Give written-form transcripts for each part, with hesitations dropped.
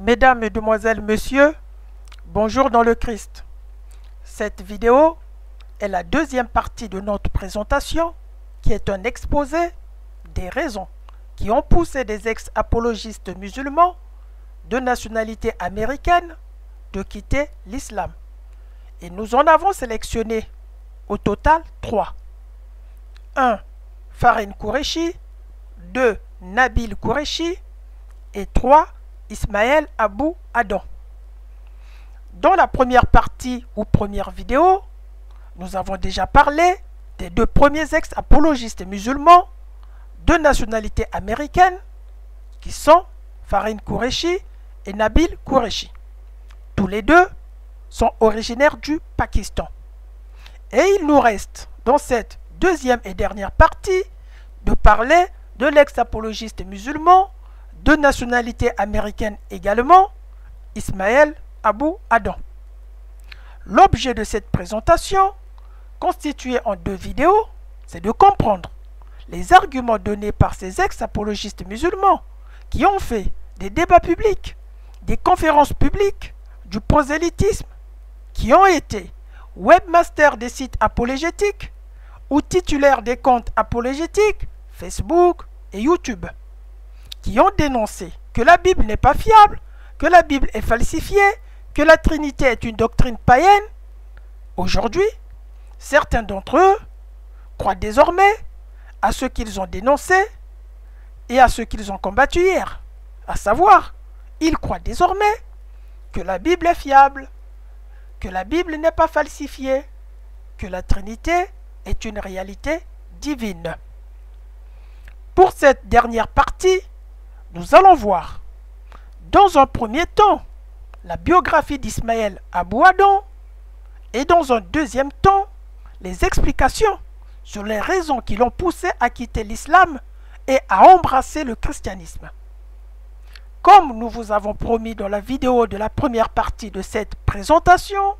Mesdames, Mesdemoiselles, Messieurs, bonjour dans le Christ. Cette vidéo est la deuxième partie de notre présentation qui est un exposé des raisons qui ont poussé des ex-apologistes musulmans de nationalité américaine de quitter l'islam. Et nous en avons sélectionné au total 3. 1. Farin Qureshi, 2. Nabil Qureshi et 3. Ismaël Abou Adam. Dans la première partie ou première vidéo, nous avons déjà parlé des deux premiers ex-apologistes musulmans de nationalité américaine qui sont Farin Qureshi et Nabil Qureshi. Tous les deux sont originaires du Pakistan. Et il nous reste dans cette deuxième et dernière partie de parler de l'ex-apologiste musulman de nationalité américaine également, Ismaël Abou Adam. L'objet de cette présentation, constituée en deux vidéos, c'est de comprendre les arguments donnés par ces ex-apologistes musulmans qui ont fait des débats publics, des conférences publiques, du prosélytisme, qui ont été webmasters des sites apologétiques ou titulaires des comptes apologétiques, Facebook et YouTube, qui ont dénoncé que la Bible n'est pas fiable, que la Bible est falsifiée, que la Trinité est une doctrine païenne. Aujourd'hui, certains d'entre eux croient désormais à ce qu'ils ont dénoncé et à ce qu'ils ont combattu hier. À savoir, ils croient désormais que la Bible est fiable, que la Bible n'est pas falsifiée, que la Trinité est une réalité divine. Pour cette dernière partie, nous allons voir, dans un premier temps, la biographie d'Ismaël Abou Adam et dans un deuxième temps, les explications sur les raisons qui l'ont poussé à quitter l'islam et à embrasser le christianisme. Comme nous vous avons promis dans la vidéo de la première partie de cette présentation,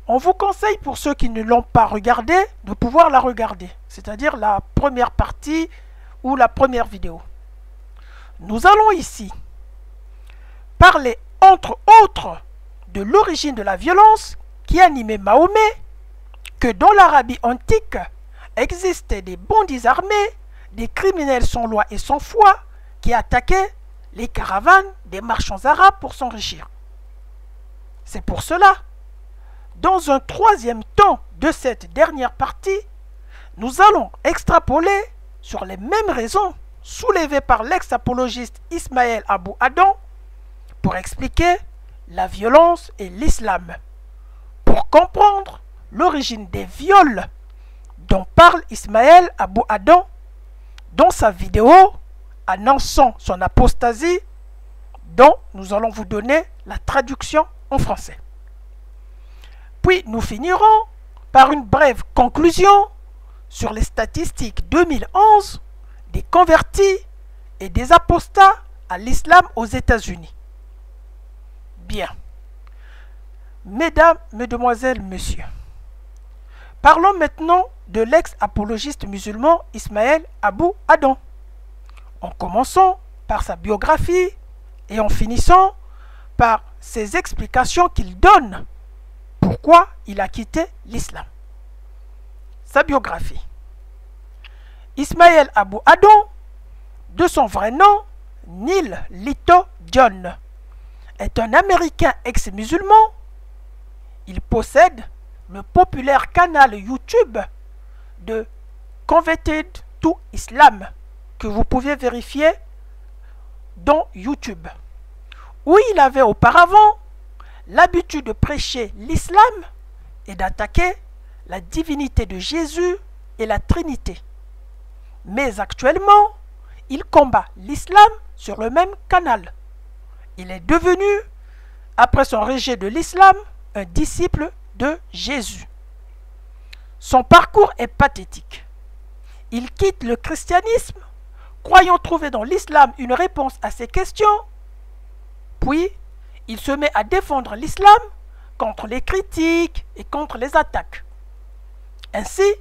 on vous conseille pour ceux qui ne l'ont pas regardée de pouvoir la regarder, c'est-à-dire la première partie ou la première vidéo. Nous allons ici parler entre autres de l'origine de la violence qui animait Mahomet, que dans l'Arabie antique existaient des bandits armés, des criminels sans loi et sans foi qui attaquaient les caravanes des marchands arabes pour s'enrichir. C'est pour cela, dans un troisième temps de cette dernière partie, nous allons extrapoler sur les mêmes raisons soulevées par l'ex-apologiste Ismaël Abou Adam pour expliquer la violence et l'islam, pour comprendre l'origine des viols dont parle Ismaël Abou Adam dans sa vidéo annonçant son apostasie, dont nous allons vous donner la traduction en français. Puis nous finirons par une brève conclusion sur les statistiques 2011 des convertis et des apostats à l'islam aux États-Unis. Bien. Mesdames, Mesdemoiselles, Messieurs, parlons maintenant de l'ex-apologiste musulman Ismaël Abou Adam, en commençant par sa biographie et en finissant par ses explications qu'il donne pourquoi il a quitté l'islam. Sa biographie. Ismaël Abou Adam, de son vrai nom, Neil Lito John, est un Américain ex-musulman. Il possède le populaire canal YouTube de Converted to Islam, que vous pouvez vérifier dans YouTube, où il avait auparavant l'habitude de prêcher l'islam et d'attaquer la divinité de Jésus et la Trinité. Mais actuellement, il combat l'islam sur le même canal. Il est devenu, après son rejet de l'islam, un disciple de Jésus. Son parcours est pathétique. Il quitte le christianisme, croyant trouver dans l'islam une réponse à ses questions, puis il se met à défendre l'islam contre les critiques et contre les attaques. Ainsi,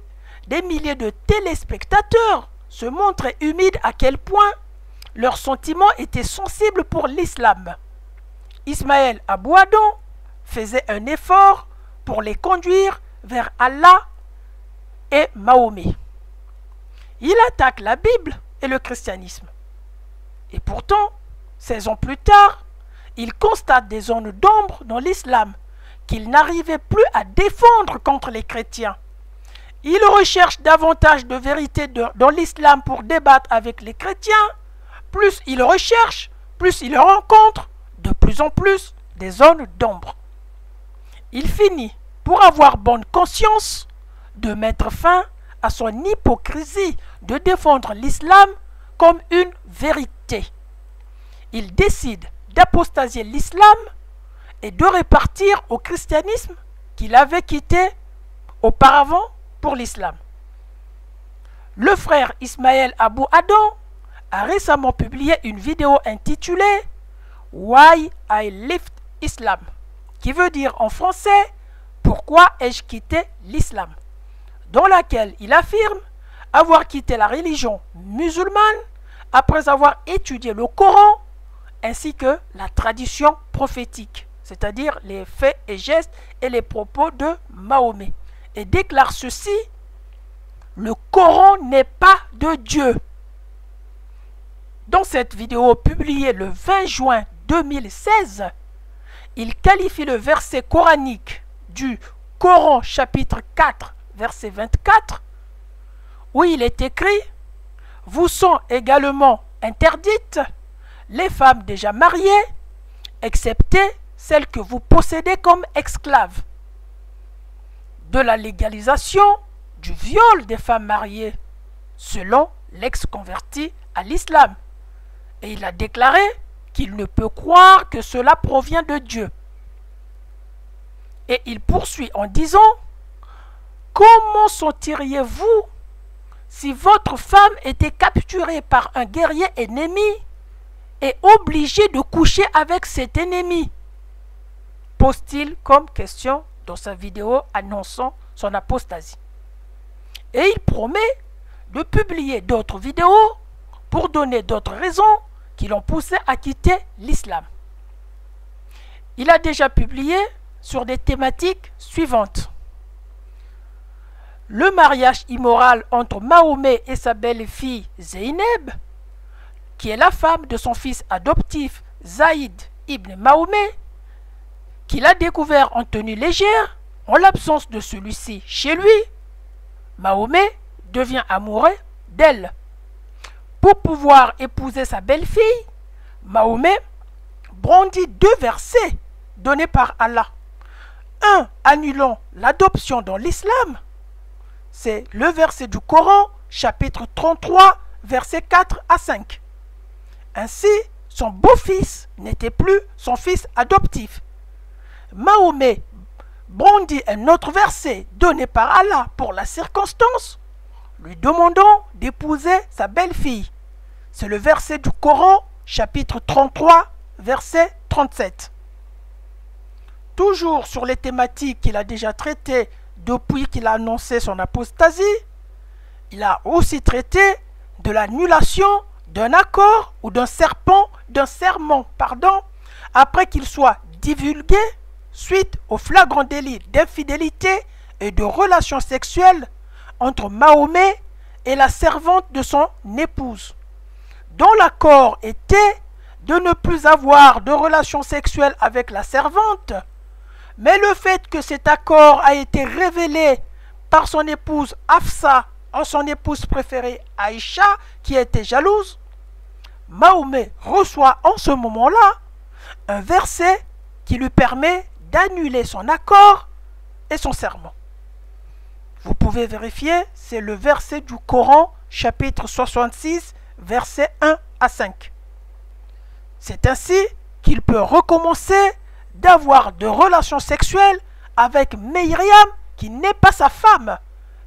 des milliers de téléspectateurs se montraient humides à quel point leurs sentiments étaient sensibles pour l'islam. Ismaël Abou Adam faisait un effort pour les conduire vers Allah et Mahomet. Il attaque la Bible et le christianisme. Et pourtant, 16 ans plus tard, il constate des zones d'ombre dans l'islam qu'il n'arrivait plus à défendre contre les chrétiens. Il recherche davantage de vérité dans l'islam pour débattre avec les chrétiens. Plus il recherche, plus il rencontre de plus en plus des zones d'ombre. Il finit, pour avoir bonne conscience, de mettre fin à son hypocrisie de défendre l'islam comme une vérité. Il décide d'apostasier l'islam et de repartir au christianisme qu'il avait quitté auparavant pour l'islam. Le frère Ismaël Abou Adam a récemment publié une vidéo intitulée « Why I left Islam » qui veut dire en français « Pourquoi ai-je quitté l'islam » dans laquelle il affirme avoir quitté la religion musulmane après avoir étudié le Coran ainsi que la tradition prophétique, c'est-à-dire les faits et gestes et les propos de Mahomet, et déclare ceci: le Coran n'est pas de Dieu. Dans cette vidéo publiée le 20 juin 2016, il qualifie le verset coranique du Coran chapitre 4 verset 24 où il est écrit: vous sont également interdites les femmes déjà mariées, excepté celles que vous possédez comme esclaves, de la légalisation du viol des femmes mariées, selon l'ex-converti à l'islam. Et il a déclaré qu'il ne peut croire que cela provient de Dieu. Et il poursuit en disant: comment sentiriez-vous si votre femme était capturée par un guerrier ennemi et obligée de coucher avec cet ennemi? Pose-t-il comme question dans sa vidéo annonçant son apostasie. Et il promet de publier d'autres vidéos pour donner d'autres raisons qui l'ont poussé à quitter l'islam. Il a déjà publié sur des thématiques suivantes: le mariage immoral entre Mahomet et sa belle-fille Zeynep, qui est la femme de son fils adoptif Zaïd ibn Mahomet, qu'il a découvert en tenue légère en l'absence de celui-ci chez lui. Mahomet devient amoureux d'elle. Pour pouvoir épouser sa belle-fille, Mahomet brandit 2 versets donnés par Allah. Un annulant l'adoption dans l'islam, c'est le verset du Coran, chapitre 33, versets 4 à 5. Ainsi, son beau-fils n'était plus son fils adoptif. Mahomet brandit un autre verset donné par Allah pour la circonstance, lui demandant d'épouser sa belle-fille. C'est le verset du Coran, chapitre 33, verset 37. Toujours sur les thématiques qu'il a déjà traitées depuis qu'il a annoncé son apostasie, il a aussi traité de l'annulation d'un accord ou d'un serment, après qu'il soit divulgué suite au flagrant délit d'infidélité et de relations sexuelles entre Mahomet et la servante de son épouse, dont l'accord était de ne plus avoir de relations sexuelles avec la servante, mais le fait que cet accord a été révélé par son épouse Hafsa en son épouse préférée Aïcha, qui était jalouse, Mahomet reçoit en ce moment-là un verset qui lui permet d'annuler son accord et son serment. Vous pouvez vérifier, c'est le verset du Coran, chapitre 66, versets 1 à 5. C'est ainsi qu'il peut recommencer d'avoir de relations sexuelles avec Myriam, qui n'est pas sa femme,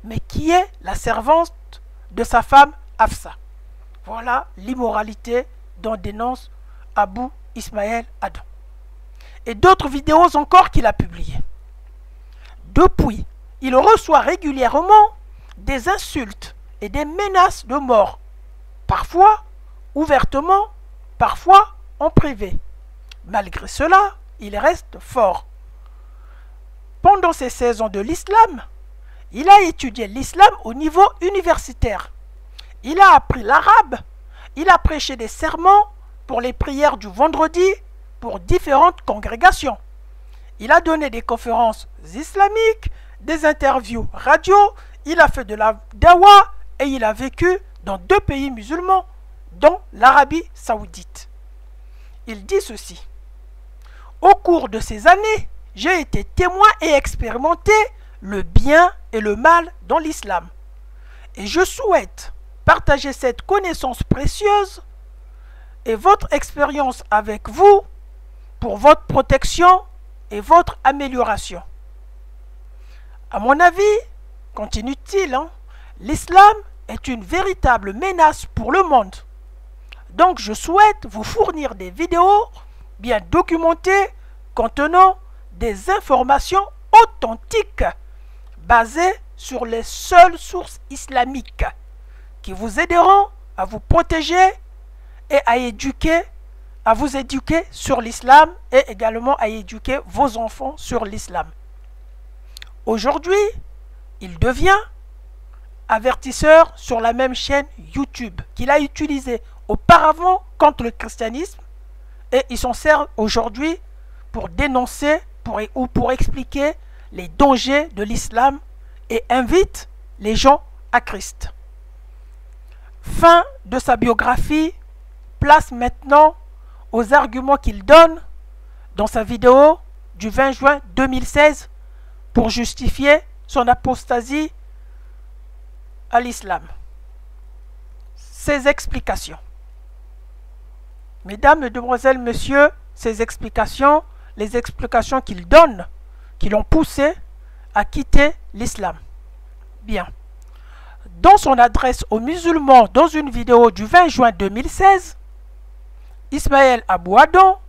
mais qui est la servante de sa femme Hafsa. Voilà l'immoralité dont dénonce Abou Ismaël Adam. Et d'autres vidéos encore qu'il a publiées. Depuis, il reçoit régulièrement des insultes et des menaces de mort, parfois ouvertement, parfois en privé, Malgré cela, il reste fort. Pendant ses 16 ans de l'islam, il a étudié l'islam au niveau universitaire. Il a appris l'arabe, il a prêché des sermons pour les prières du vendredi pour différentes congrégations. Il a donné des conférences islamiques, des interviews radio, il a fait de la dawa et il a vécu dans 2 pays musulmans, dont l'Arabie saoudite. Il dit ceci: au cours de ces années, j'ai été témoin et expérimenté le bien et le mal dans l'islam. Et je souhaite partager cette connaissance précieuse et votre expérience avec vous pour votre protection et votre amélioration. À mon avis, continue-t-il, l'islam est une véritable menace pour le monde. Donc je souhaite vous fournir des vidéos bien documentées contenant des informations authentiques basées sur les seules sources islamiques qui vous aideront à vous protéger et à vous éduquer sur l'islam et également à éduquer vos enfants sur l'islam. Aujourd'hui, il devient avertisseur sur la même chaîne YouTube qu'il a utilisée auparavant contre le christianisme et il s'en sert aujourd'hui pour dénoncer ou pour expliquer les dangers de l'islam et invite les gens à Christ. Fin de sa biographie, place maintenant aux arguments qu'il donne dans sa vidéo du 20 juin 2016 pour justifier son apostasie à l'islam. Ses explications. Mesdames, Mesdemoiselles, Messieurs, ces explications, les explications qu'il donne, qui l'ont poussé à quitter l'islam. Bien. Dans son adresse aux musulmans dans une vidéo du 20 juin 2016, Ismaël Abou Adam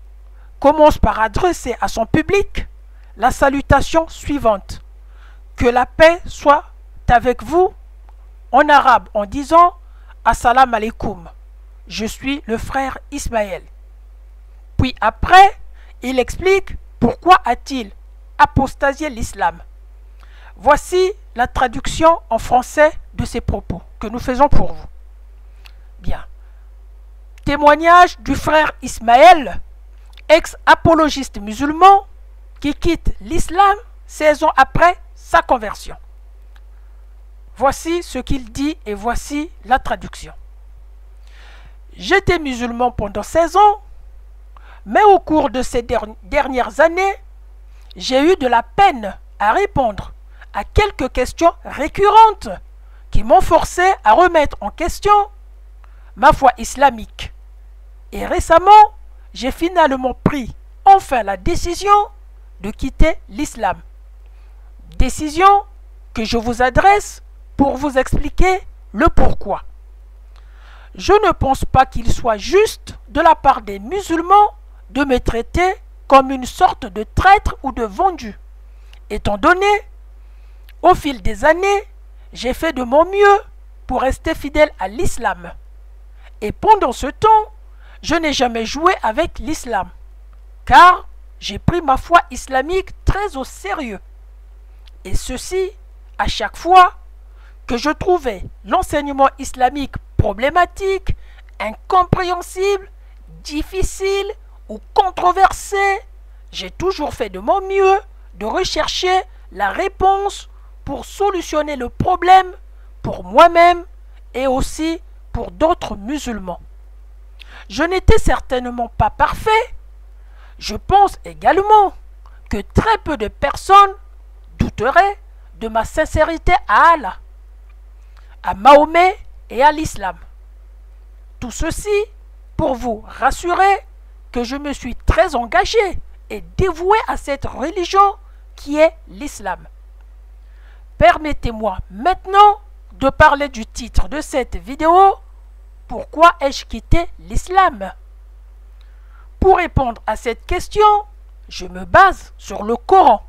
commence par adresser à son public la salutation suivante: que la paix soit avec vous, en arabe en disant Assalamu alaikum, je suis le frère Ismaël. Puis après, il explique pourquoi a-t-il apostasié l'islam. Voici la traduction en français de ces propos que nous faisons pour vous. Bien. Témoignage du frère Ismaël, ex-apologiste musulman, qui quitte l'islam 16 ans après sa conversion. Voici ce qu'il dit et voici la traduction. J'étais musulman pendant 16 ans, mais au cours de ces dernières années, j'ai eu de la peine à répondre à quelques questions récurrentes qui m'ont forcé à remettre en question ma foi islamique. Et récemment, j'ai finalement pris enfin la décision de quitter l'islam. Décision que je vous adresse pour vous expliquer le pourquoi. Je ne pense pas qu'il soit juste de la part des musulmans de me traiter comme une sorte de traître ou de vendu, étant donné, au fil des années, j'ai fait de mon mieux pour rester fidèle à l'islam. Et pendant ce temps, je n'ai jamais joué avec l'islam, car j'ai pris ma foi islamique très au sérieux. Et ceci, à chaque fois que je trouvais l'enseignement islamique problématique, incompréhensible, difficile ou controversé, j'ai toujours fait de mon mieux de rechercher la réponse pour solutionner le problème pour moi-même et aussi pour d'autres musulmans. Je n'étais certainement pas parfait. Je pense également que très peu de personnes douteraient de ma sincérité à Allah, à Mahomet et à l'islam. Tout ceci pour vous rassurer que je me suis très engagé et dévoué à cette religion qui est l'islam. Permettez-moi maintenant de parler du titre de cette vidéo. Pourquoi ai-je quitté l'islam? Pour répondre à cette question, je me base sur le Coran,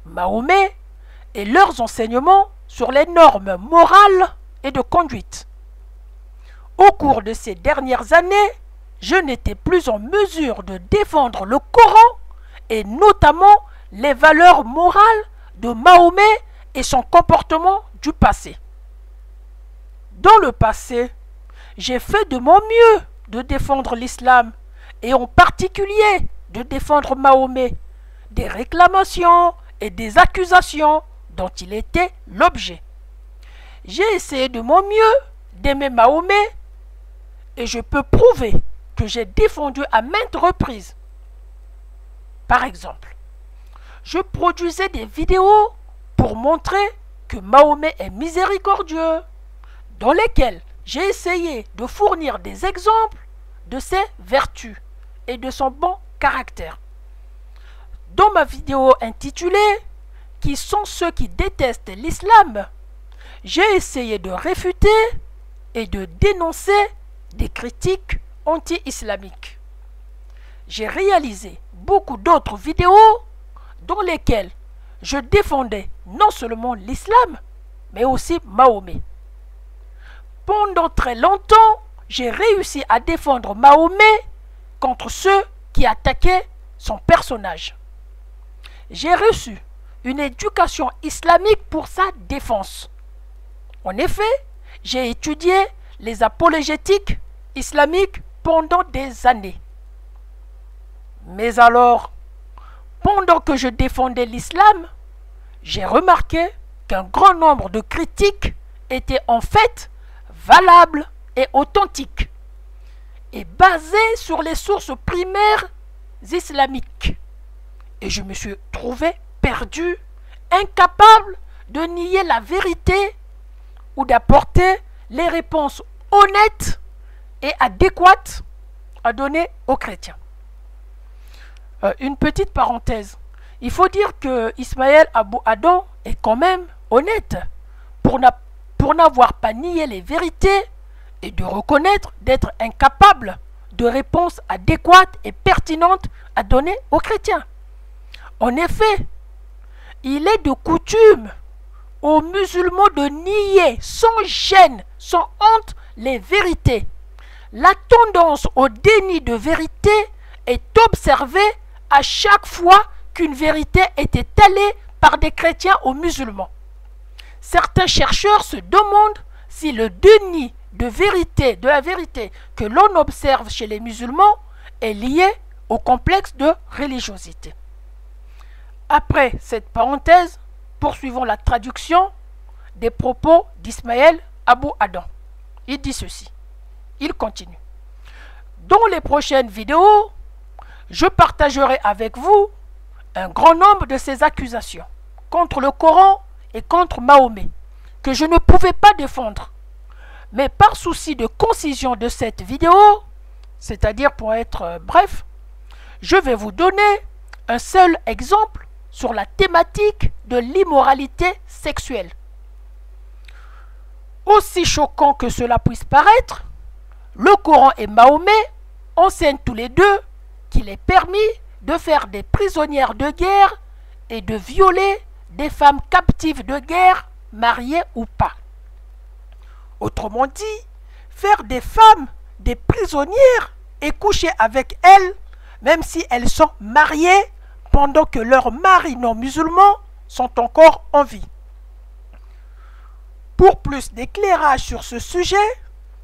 Mahomet et leurs enseignements sur les normes morales et de conduite. Au cours de ces dernières années, je n'étais plus en mesure de défendre le Coran et notamment les valeurs morales de Mahomet et son comportement du passé. Dans le passé, j'ai fait de mon mieux de défendre l'islam et en particulier de défendre Mahomet des réclamations et des accusations dont il était l'objet. J'ai essayé de mon mieux d'aimer Mahomet et je peux prouver que j'ai défendu à maintes reprises. Par exemple, je produisais des vidéos pour montrer que Mahomet est miséricordieux, dans lesquelles j'ai essayé de fournir des exemples de ses vertus et de son bon caractère. Dans ma vidéo intitulée « Qui sont ceux qui détestent l'islam ?», j'ai essayé de réfuter et de dénoncer des critiques anti-islamiques. J'ai réalisé beaucoup d'autres vidéos dans lesquelles je défendais non seulement l'islam, mais aussi Mahomet. Pendant très longtemps, j'ai réussi à défendre Mahomet contre ceux qui attaquaient son personnage. J'ai reçu une éducation islamique pour sa défense. En effet, j'ai étudié les apologétiques islamiques pendant des années. Mais alors, pendant que je défendais l'islam, j'ai remarqué qu'un grand nombre de critiques étaient en fait valables et authentiques et basées sur les sources primaires islamiques. Et je me suis trouvé perdu, incapable de nier la vérité ou d'apporter les réponses honnêtes et adéquates à donner aux chrétiens. Une petite parenthèse. Il faut dire que Ismaël Abou Adam est quand même honnête pour n'avoir pas nié les vérités et de reconnaître d'être incapable de réponses adéquates et pertinentes à donner aux chrétiens. En effet, il est de coutume aux musulmans de nier sans gêne, sans honte, les vérités. La tendance au déni de vérité est observée à chaque fois qu'une vérité est étalée par des chrétiens aux musulmans. Certains chercheurs se demandent si le déni de la vérité que l'on observe chez les musulmans est lié au complexe de religiosité. Après cette parenthèse, poursuivons la traduction des propos d'Ismaël Abou Adam. Il dit ceci. Il continue. Dans les prochaines vidéos, je partagerai avec vous un grand nombre de ces accusations contre le Coran et contre Mahomet, que je ne pouvais pas défendre. Mais par souci de concision de cette vidéo, c'est-à-dire pour être bref, je vais vous donner un seul exemple sur la thématique de l'immoralité sexuelle. Aussi choquant que cela puisse paraître, le Coran et Mahomet enseignent tous les deux qu'il est permis de faire des prisonnières de guerre et de violer des femmes captives de guerre, mariées ou pas. Autrement dit, faire des femmes des prisonnières et coucher avec elles, même si elles sont mariées, pendant que leurs maris non musulmans sont encore en vie. Pour plus d'éclairage sur ce sujet,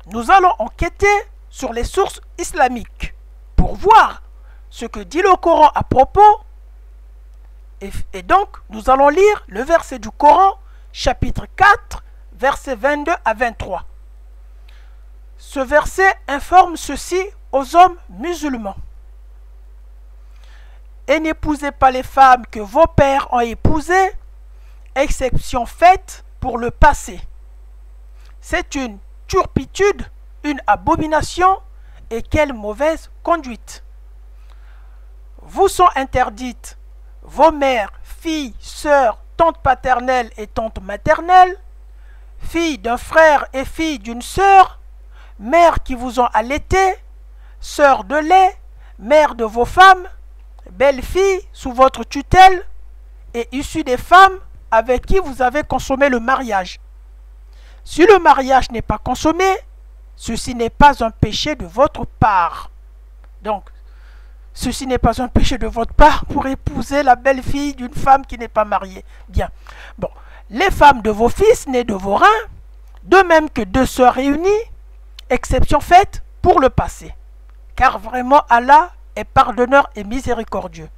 nous allons enquêter sur les sources islamiques pour voir ce que dit le Coran à propos. Et donc, nous allons lire le verset du Coran, chapitre 4, versets 22 à 23. Ce verset informe ceci aux hommes musulmans. Et n'épousez pas les femmes que vos pères ont épousées, exception faite pour le passé. C'est une turpitude, une abomination, et quelle mauvaise conduite. Vous sont interdites vos mères, filles, sœurs, tantes paternelles et tantes maternelles, filles d'un frère et filles d'une sœur, mères qui vous ont allaité, sœurs de lait, mères de vos femmes, belles-filles sous votre tutelle et issues des femmes avec qui vous avez consommé le mariage. Si le mariage n'est pas consommé, ceci n'est pas un péché de votre part. Donc, ceci n'est pas un péché de votre part pour épouser la belle-fille d'une femme qui n'est pas mariée. Bien. Bon. Les femmes de vos fils nés de vos reins, de même que deux sœurs réunies, exception faite pour le passé. Car vraiment Allah est pardonneur et miséricordieux.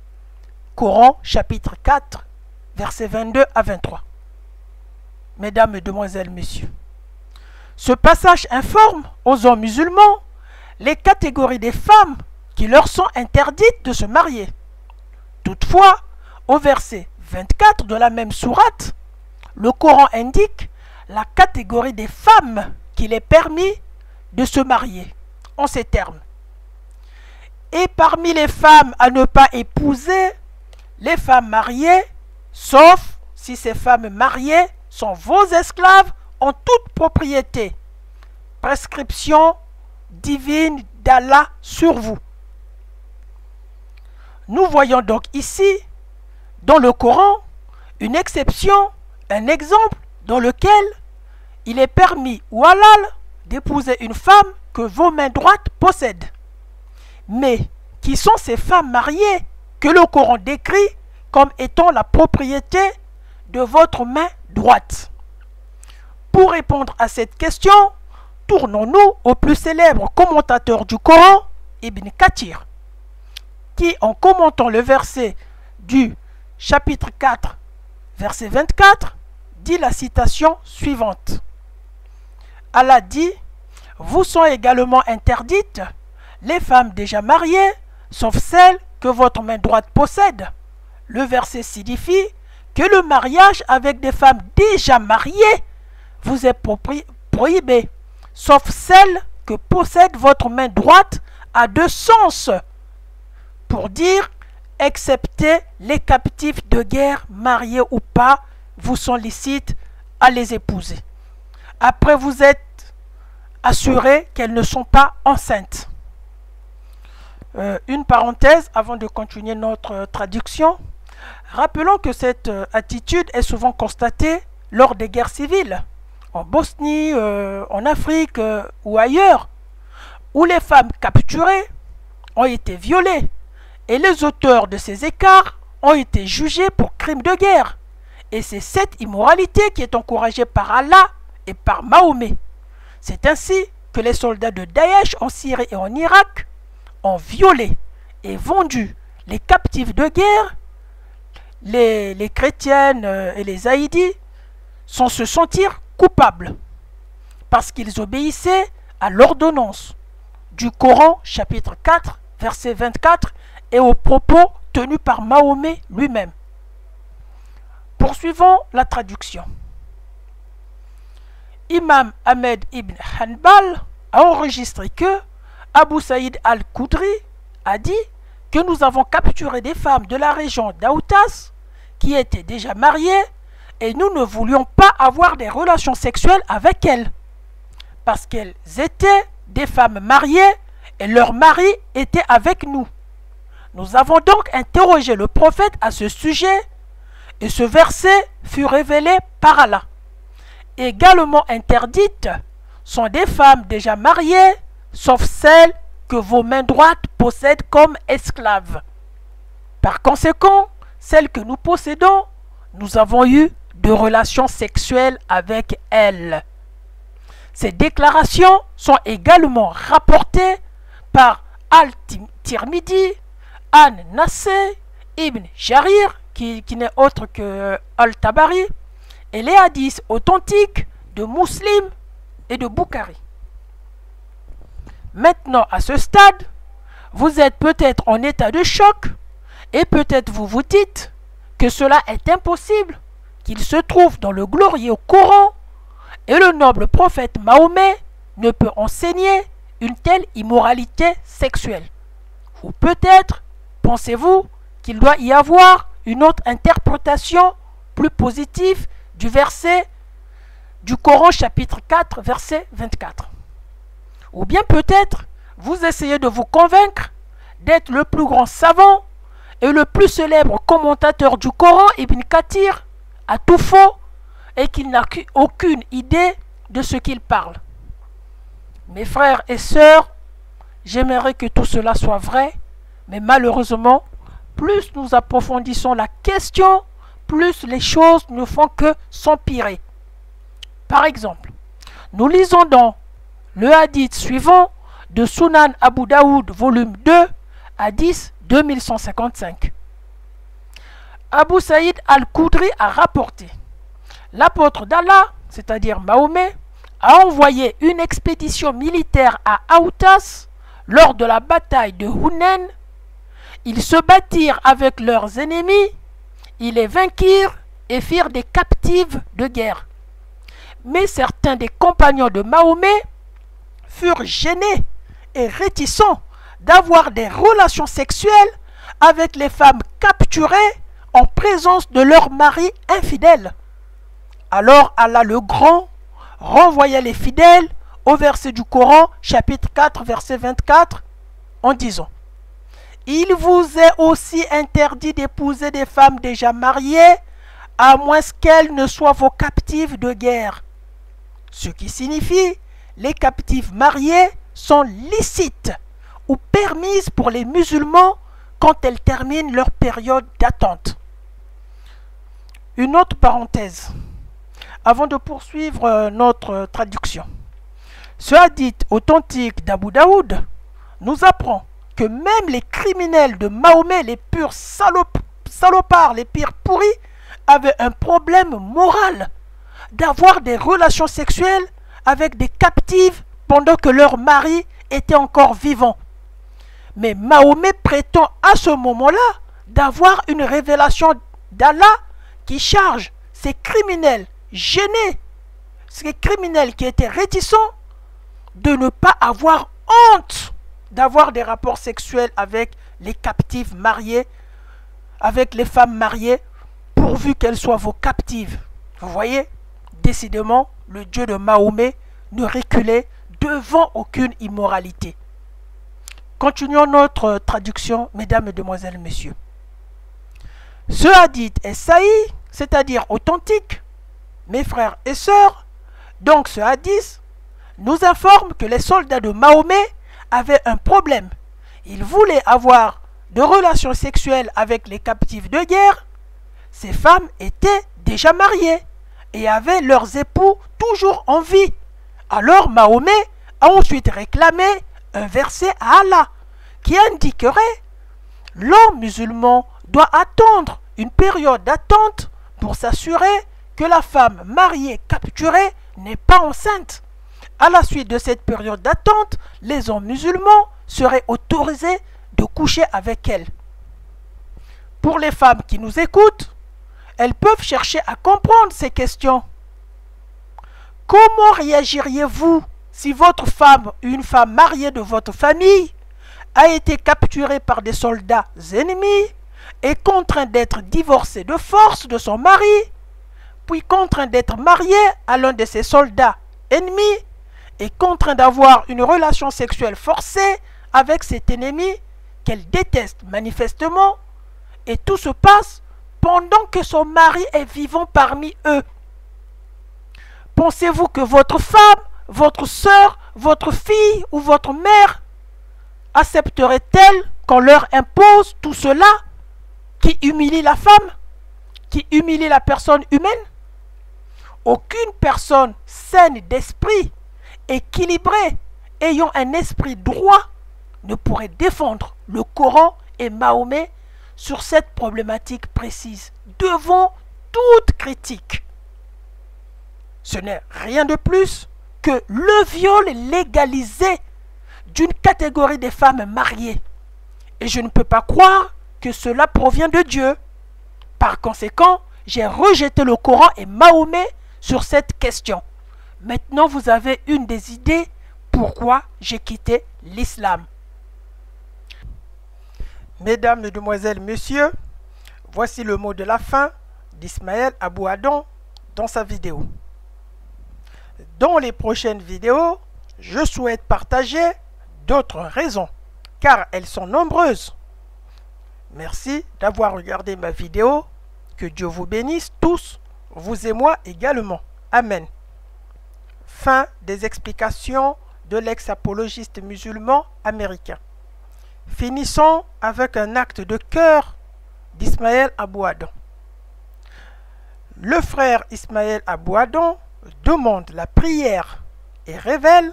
Coran chapitre 4, versets 22 à 23. Mesdames, Mesdemoiselles, Messieurs, ce passage informe aux hommes musulmans les catégories des femmes qui leur sont interdites de se marier. Toutefois, au verset 24 de la même sourate, le Coran indique la catégorie des femmes qu'il est permis de se marier, en ces termes. Et parmi les femmes à ne pas épouser, les femmes mariées, sauf si ces femmes mariées sont vos esclaves en toute propriété. Prescription divine d'Allah sur vous. Nous voyons donc ici, dans le Coran, une exception, un exemple dans lequel il est permis ou halal d'épouser une femme que vos mains droites possèdent. Mais qui sont ces femmes mariées que le Coran décrit comme étant la propriété de votre main droite? Pour répondre à cette question, tournons-nous au plus célèbre commentateur du Coran, Ibn Kathir, qui, en commentant le verset du chapitre 4, verset 24, dit la citation suivante. Allah dit: vous sont également interdites les femmes déjà mariées, sauf celles que votre main droite possède. Le verset signifie que le mariage avec des femmes déjà mariées vous est prohibé, sauf celles que possède votre main droite à deux sens, pour dire, excepté les captifs de guerre, mariés ou pas, vous sont licites à les épouser. Après, vous êtes assurés qu'elles ne sont pas enceintes. Une parenthèse avant de continuer notre traduction. Rappelons que cette attitude est souvent constatée lors des guerres civiles, en Bosnie, en Afrique ou ailleurs, où les femmes capturées ont été violées et les auteurs de ces écarts ont été jugés pour crimes de guerre. Et c'est cette immoralité qui est encouragée par Allah et par Mahomet. C'est ainsi que les soldats de Daesh en Syrie et en Irak ont violé et vendu les captifs de guerre. Les chrétiennes et les haïdis sans se sentir coupables parce qu'ils obéissaient à l'ordonnance du Coran chapitre 4 verset 24 et aux propos tenus par Mahomet lui-même. Poursuivons la traduction. Imam Ahmed ibn Hanbal a enregistré que Abu Saïd al-Khudri a dit que nous avons capturé des femmes de la région d'Aoutas qui étaient déjà mariées et nous ne voulions pas avoir des relations sexuelles avec elles parce qu'elles étaient des femmes mariées et leurs maris étaient avec nous. Nous avons donc interrogé le prophète à ce sujet et ce verset fut révélé par Allah. Également interdites sont des femmes déjà mariées, sauf celles que vos mains droites possèdent comme esclaves. Par conséquent, celles que nous possédons, nous avons eu de relations sexuelles avec elles. Ces déclarations sont également rapportées par Al-Tirmidhi, An-Nasai, Ibn Jarir, qui n'est autre que Al-Tabari, et les hadiths authentiques de Muslim et de Bukhari. Maintenant, à ce stade, vous êtes peut-être en état de choc et peut-être vous vous dites que cela est impossible, qu'il se trouve dans le glorieux Coran et le noble prophète Mahomet ne peut enseigner une telle immoralité sexuelle. Ou peut-être pensez-vous qu'il doit y avoir une autre interprétation plus positive du verset du Coran chapitre 4 verset 24. Ou bien peut-être vous essayez de vous convaincre d'être le plus grand savant et le plus célèbre commentateur du Coran, Ibn Kathir, à tout faux, et qu'il n'a aucune idée de ce qu'il parle. Mes frères et sœurs, j'aimerais que tout cela soit vrai, mais malheureusement, plus nous approfondissons la question, plus les choses ne font que s'empirer. Par exemple, nous lisons dans le hadith suivant de Sunan Abu Daoud, volume 2, hadith 2155. Abu Saïd al-Khudri a rapporté: l'apôtre d'Allah, c'est-à-dire Mahomet, a envoyé une expédition militaire à Aoutas lors de la bataille de Hunain. Ils se battirent avec leurs ennemis, ils les vainquirent et firent des captives de guerre. Mais certains des compagnons de Mahomet furent gênés et réticents d'avoir des relations sexuelles avec les femmes capturées en présence de leurs maris infidèles. Alors Allah le Grand renvoya les fidèles au verset du Coran, chapitre 4, verset 24, en disant: il vous est aussi interdit d'épouser des femmes déjà mariées, à moins qu'elles ne soient vos captives de guerre. Ce qui signifie, les captives mariées sont licites ou permises pour les musulmans quand elles terminent leur période d'attente. Une autre parenthèse, avant de poursuivre notre traduction. Ce hadith authentique d'Abu Daoud nous apprend que même les criminels de Mahomet, les purs salopards, les pires pourris, avaient un problème moral d'avoir des relations sexuelles avec des captives pendant que leur mari était encore vivant. Mais Mahomet prétend à ce moment-là d'avoir une révélation d'Allah qui charge ces criminels gênés, ces criminels qui étaient réticents, de ne pas avoir honte d'avoir des rapports sexuels avec les captives mariées, avec les femmes mariées, pourvu qu'elles soient vos captives. Vous voyez, décidément, le Dieu de Mahomet ne reculait devant aucune immoralité. Continuons notre traduction, mesdames, mesdemoiselles, messieurs. Ce hadith est sahih, c'est-à-dire authentique, mes frères et sœurs. Donc ce hadith nous informe que les soldats de Mahomet avaient un problème. Ils voulaient avoir de relations sexuelles avec les captifs de guerre. Ces femmes étaient déjà mariées et avaient leurs époux toujours en vie. Alors Mahomet a ensuite réclamé un verset à Allah qui indiquerait: l'homme musulman doit attendre une période d'attente pour s'assurer que la femme mariée capturée n'est pas enceinte. À la suite de cette période d'attente, les hommes musulmans seraient autorisés de coucher avec elle. Pour les femmes qui nous écoutent, elles peuvent chercher à comprendre ces questions. Comment réagiriez-vous si votre femme, une femme mariée de votre famille, a été capturée par des soldats ennemis et contrainte d'être divorcée de force de son mari, puis contrainte d'être mariée à l'un de ses soldats ennemis et contrainte d'avoir une relation sexuelle forcée avec cet ennemi qu'elle déteste manifestement, et tout se passe pendant que son mari est vivant parmi eux? Pensez-vous que votre femme, votre sœur, votre fille ou votre mère accepterait-elle qu'on leur impose tout cela qui humilie la femme, qui humilie la personne humaine? Aucune personne saine d'esprit, équilibrée, ayant un esprit droit, ne pourrait défendre le Coran et Mahomet sur cette problématique précise, devant toute critique. Ce n'est rien de plus que le viol légalisé d'une catégorie des femmes mariées. Et je ne peux pas croire que cela provient de Dieu. Par conséquent, j'ai rejeté le Coran et Mahomet sur cette question. Maintenant, vous avez une des idées pourquoi j'ai quitté l'islam. Mesdames, Mesdemoiselles, Messieurs, voici le mot de la fin d'Ismaël Abou Adam dans sa vidéo. Dans les prochaines vidéos, je souhaite partager d'autres raisons, car elles sont nombreuses. Merci d'avoir regardé ma vidéo. Que Dieu vous bénisse tous, vous et moi également. Amen. Fin des explications de l'ex-apologiste musulman américain. Finissons avec un acte de cœur d'Ismaël Abou Adam. Le frère Ismaël Abou Adam demande la prière et révèle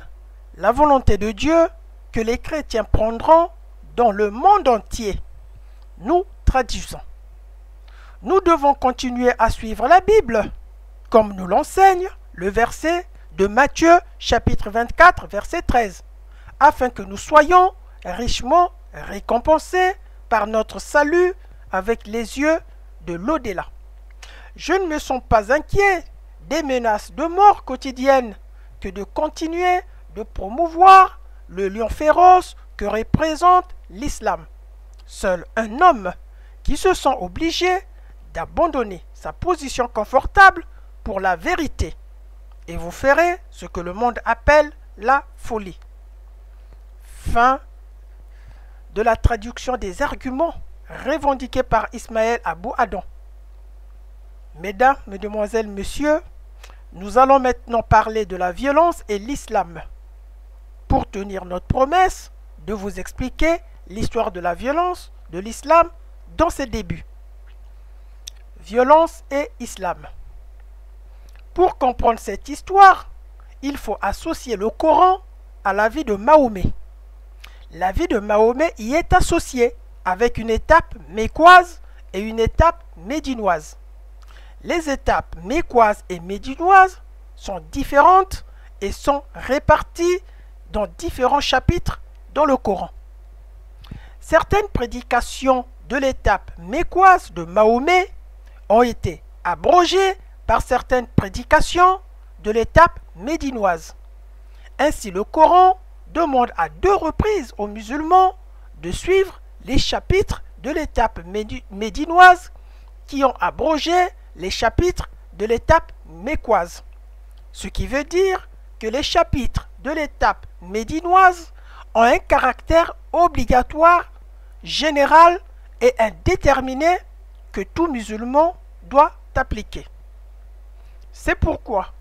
la volonté de Dieu que les chrétiens prendront dans le monde entier. Nous traduisons. Nous devons continuer à suivre la Bible, comme nous l'enseigne le verset de Matthieu chapitre 24, verset 13, afin que nous soyons richement récompensés par notre salut avec les yeux de l'au-delà. Je ne me sens pas inquiet des menaces de mort quotidiennes que de continuer de promouvoir le lion féroce que représente l'islam. Seul un homme qui se sent obligé d'abandonner sa position confortable pour la vérité, et vous ferez ce que le monde appelle la folie. Fin de la traduction des arguments revendiqués par Ismaël Abou Adam. Mesdames, mesdemoiselles, messieurs, nous allons maintenant parler de la violence et l'islam. Pour tenir notre promesse de vous expliquer l'histoire de la violence de l'islam dans ses débuts. Violence et islam. Pour comprendre cette histoire, il faut associer le Coran à la vie de Mahomet. La vie de Mahomet y est associée avec une étape mécoise et une étape médinoise. Les étapes mécoises et médinoises sont différentes et sont réparties dans différents chapitres dans le Coran. Certaines prédications de l'étape mécoise de Mahomet ont été abrogées par certaines prédications de l'étape médinoise. Ainsi, le Coran demande à 2 reprises aux musulmans de suivre les chapitres de l'étape médinoise qui ont abrogé les chapitres de l'étape mécoise. Ce qui veut dire que les chapitres de l'étape médinoise ont un caractère obligatoire, général et indéterminé que tout musulman doit appliquer. C'est pourquoi,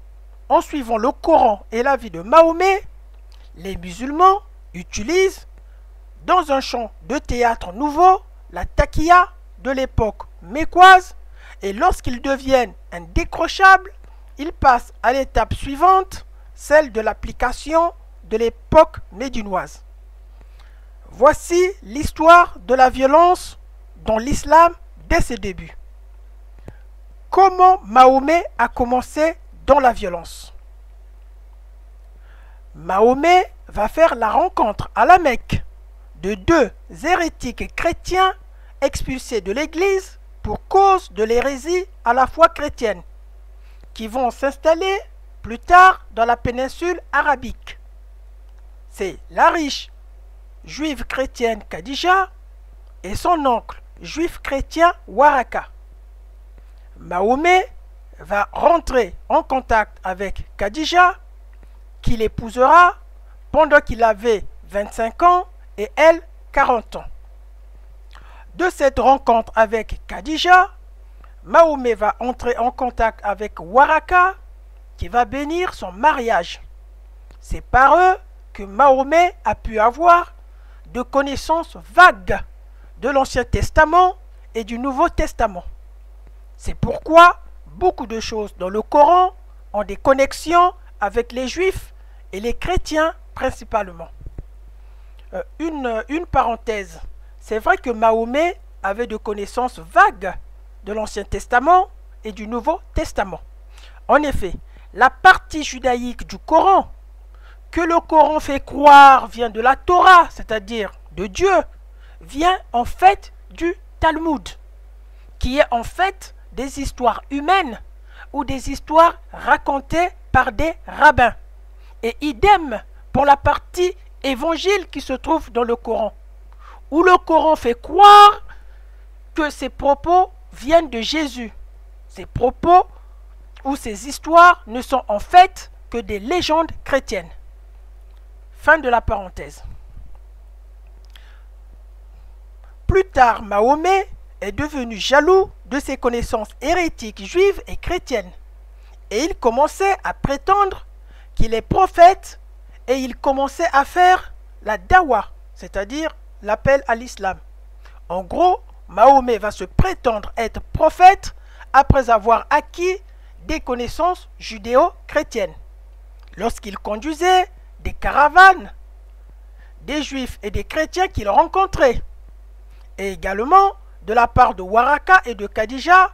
en suivant le Coran et la vie de Mahomet, les musulmans utilisent dans un champ de théâtre nouveau la taqiya de l'époque mécoise, et lorsqu'ils deviennent indécrochables, ils passent à l'étape suivante, celle de l'application de l'époque médinoise. Voici l'histoire de la violence dans l'islam dès ses débuts. Comment Mahomet a commencé dans la violence? Mahomet va faire la rencontre à la Mecque de 2 hérétiques chrétiens expulsés de l'église pour cause de l'hérésie à la foi chrétienne, qui vont s'installer plus tard dans la péninsule arabique. C'est la riche juive chrétienne Khadija et son oncle juif chrétien Waraka. Mahomet va rentrer en contact avec Khadija, qu'il épousera pendant qu'il avait 25 ans et elle 40 ans. De cette rencontre avec Khadija, Mahomet va entrer en contact avec Waraka, qui va bénir son mariage. C'est par eux que Mahomet a pu avoir de connaissances vagues de l'Ancien Testament et du Nouveau Testament. C'est pourquoi beaucoup de choses dans le Coran ont des connexions avec les Juifs et les chrétiens principalement. Une parenthèse, c'est vrai que Mahomet avait de connaissances vagues de l'Ancien Testament et du Nouveau Testament. En effet, la partie judaïque du Coran, que le Coran fait croire vient de la Torah, c'est-à-dire de Dieu, vient en fait du Talmud, qui est en fait des histoires humaines ou des histoires racontées par des rabbins. Et idem pour la partie évangile qui se trouve dans le Coran, où le Coran fait croire que ces propos viennent de Jésus. Ces propos ou ces histoires ne sont en fait que des légendes chrétiennes. Fin de la parenthèse. Plus tard, Mahomet est devenu jaloux de ses connaissances hérétiques juives et chrétiennes, et il commençait à prétendre qu'il est prophète et il commençait à faire la dawa, c'est-à-dire l'appel à l'islam. En gros, Mahomet va se prétendre être prophète après avoir acquis des connaissances judéo-chrétiennes. Lorsqu'il conduisait des caravanes des juifs et des chrétiens qu'il rencontrait, et également de la part de Waraka et de Khadija.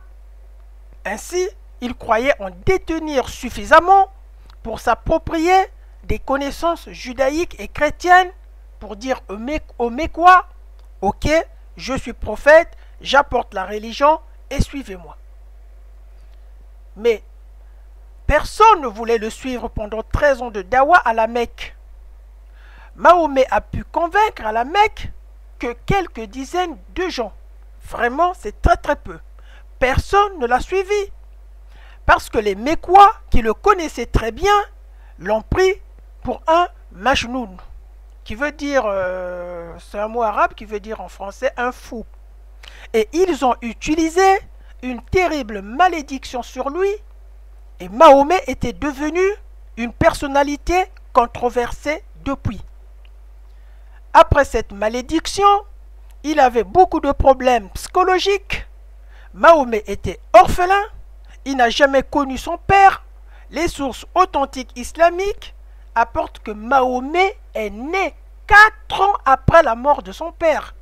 Ainsi, il croyait en détenir suffisamment pour s'approprier des connaissances judaïques et chrétiennes pour dire aux Mécois, « Ok, je suis prophète, j'apporte la religion et suivez-moi. » Mais personne ne voulait le suivre pendant 13 ans de dawa à la Mecque. Mahomet a pu convaincre à la Mecque que quelques dizaines de gens. Vraiment, c'est très peu. Personne ne l'a suivi. Parce que les Mécois, qui le connaissaient très bien, l'ont pris pour un majnoun, qui veut dire, c'est un mot arabe qui veut dire en français un fou. Et ils ont utilisé une terrible malédiction sur lui, et Mahomet était devenu une personnalité controversée depuis. Après cette malédiction, il avait beaucoup de problèmes psychologiques. Mahomet était orphelin, il n'a jamais connu son père. Les sources authentiques islamiques apportent que Mahomet est né 4 ans après la mort de son père.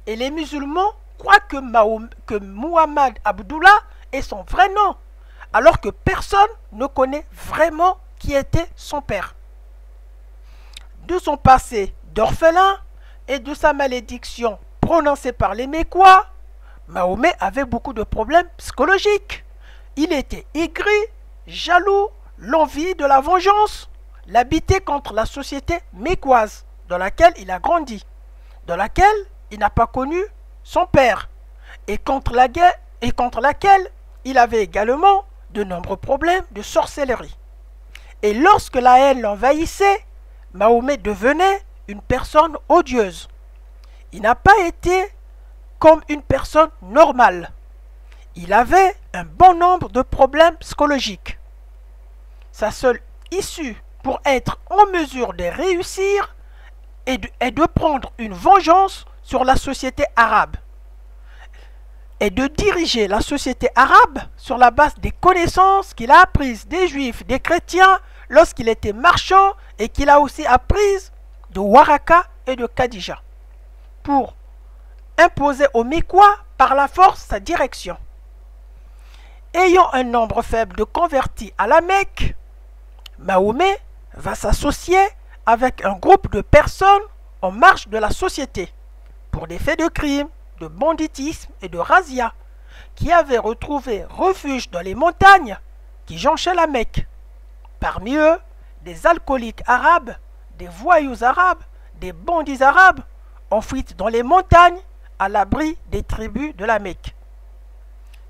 Et les musulmans croient que Muhammad Abdullah est son vrai nom, alors que personne ne connaît vraiment qui était son père. De son passé d'orphelin et de sa malédiction prononcée par les Mécois, Mahomet avait beaucoup de problèmes psychologiques. Il était aigri, jaloux, l'envie de la vengeance, l'habiter contre la société mécoise dans laquelle il a grandi, dans laquelle il n'a pas connu son père, et contre laquelle il avait également de nombreux problèmes de sorcellerie. Et lorsque la haine l'envahissait, Mahomet devenait une personne odieuse. Il n'a pas été comme une personne normale. Il avait un bon nombre de problèmes psychologiques. Sa seule issue pour être en mesure de réussir est de prendre une vengeance sur la société arabe et de diriger la société arabe sur la base des connaissances qu'il a apprises des juifs, des chrétiens lorsqu'il était marchand et qu'il a aussi apprises de Waraka et de Khadija pour imposer aux Mécois par la force sa direction. Ayant un nombre faible de convertis à la Mecque, Mahomet va s'associer avec un groupe de personnes en marge de la société pour des faits de crime, de banditisme et de razzia qui avaient retrouvé refuge dans les montagnes qui jonchaient la Mecque. Parmi eux, des alcooliques arabes, des voyous arabes, des bandits arabes en fuite dans les montagnes à l'abri des tribus de la Mecque.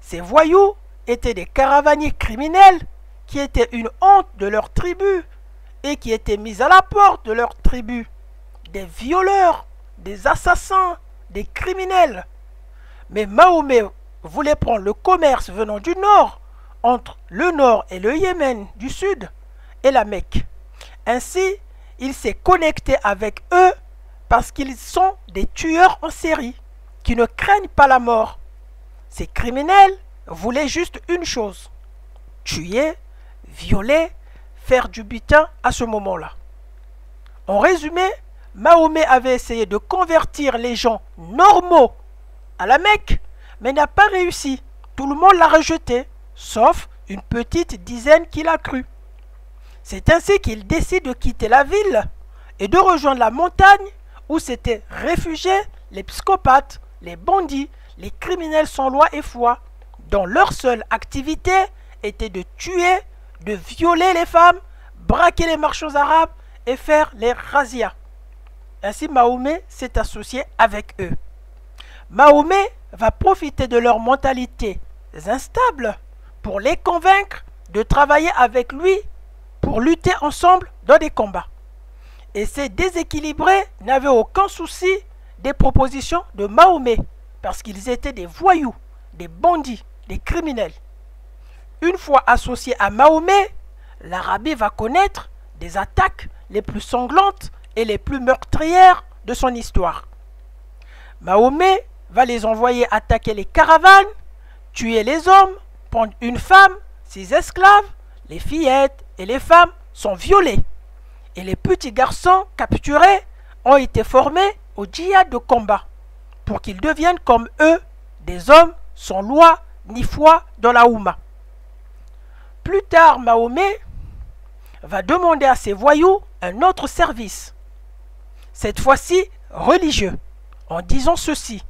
Ces voyous étaient des caravaniers criminels qui étaient une honte de leur tribu et qui étaient mis à la porte de leur tribu. Des violeurs, des assassins, des criminels. Mais Mahomet voulait prendre le commerce venant du nord, entre le nord et le Yémen du sud et la Mecque. Ainsi, il s'est connecté avec eux parce qu'ils sont des tueurs en série qui ne craignent pas la mort. Ces criminels voulaient juste une chose: tuer, violer, faire du butin à ce moment-là. En résumé, Mahomet avait essayé de convertir les gens normaux à la Mecque, mais n'a pas réussi. Tout le monde l'a rejeté, sauf une petite dizaine qui l'a cru. C'est ainsi qu'il décide de quitter la ville et de rejoindre la montagne où s'étaient réfugiés les psychopathes, les bandits, les criminels sans loi et foi, dont leur seule activité était de tuer, de violer les femmes, braquer les marchands arabes et faire les razzias. Ainsi, Mahomet s'est associé avec eux. Mahomet va profiter de leur mentalité instable pour les convaincre de travailler avec lui pour lutter ensemble dans des combats. Et ces déséquilibrés n'avaient aucun souci des propositions de Mahomet parce qu'ils étaient des voyous, des bandits, des criminels. Une fois associés à Mahomet, l'Arabie va connaître des attaques les plus sanglantes et les plus meurtrières de son histoire. Mahomet va les envoyer attaquer les caravanes, tuer les hommes, prendre une femme, 6 esclaves, les fillettes et les femmes sont violées. Et les petits garçons capturés ont été formés au djihad de combat pour qu'ils deviennent comme eux des hommes sans loi ni foi dans la Oumma. Plus tard, Mahomet va demander à ses voyous un autre service, cette fois-ci religieux, en disant ceci: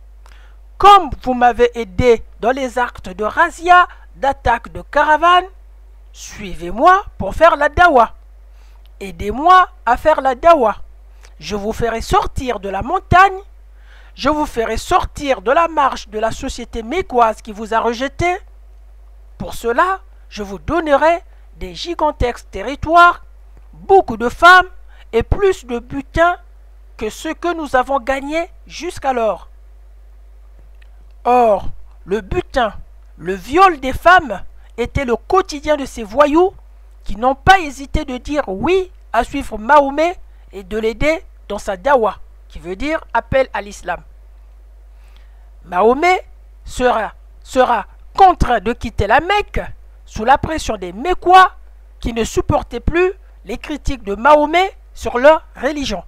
comme vous m'avez aidé dans les actes de razzia, d'attaque de caravanes, suivez-moi pour faire la dawa. Aidez-moi à faire la dawa. Je vous ferai sortir de la montagne, je vous ferai sortir de la marche de la société mécoise qui vous a rejeté. Pour cela, je vous donnerai des gigantesques territoires, beaucoup de femmes et plus de butin que ce que nous avons gagné jusqu'alors. Or, le butin, le viol des femmes était le quotidien de ces voyous qui n'ont pas hésité de dire oui à suivre Mahomet et de l'aider dans sa dawa, qui veut dire appel à l'islam. Mahomet sera contraint de quitter la Mecque sous la pression des Mécois qui ne supportaient plus les critiques de Mahomet sur leur religion.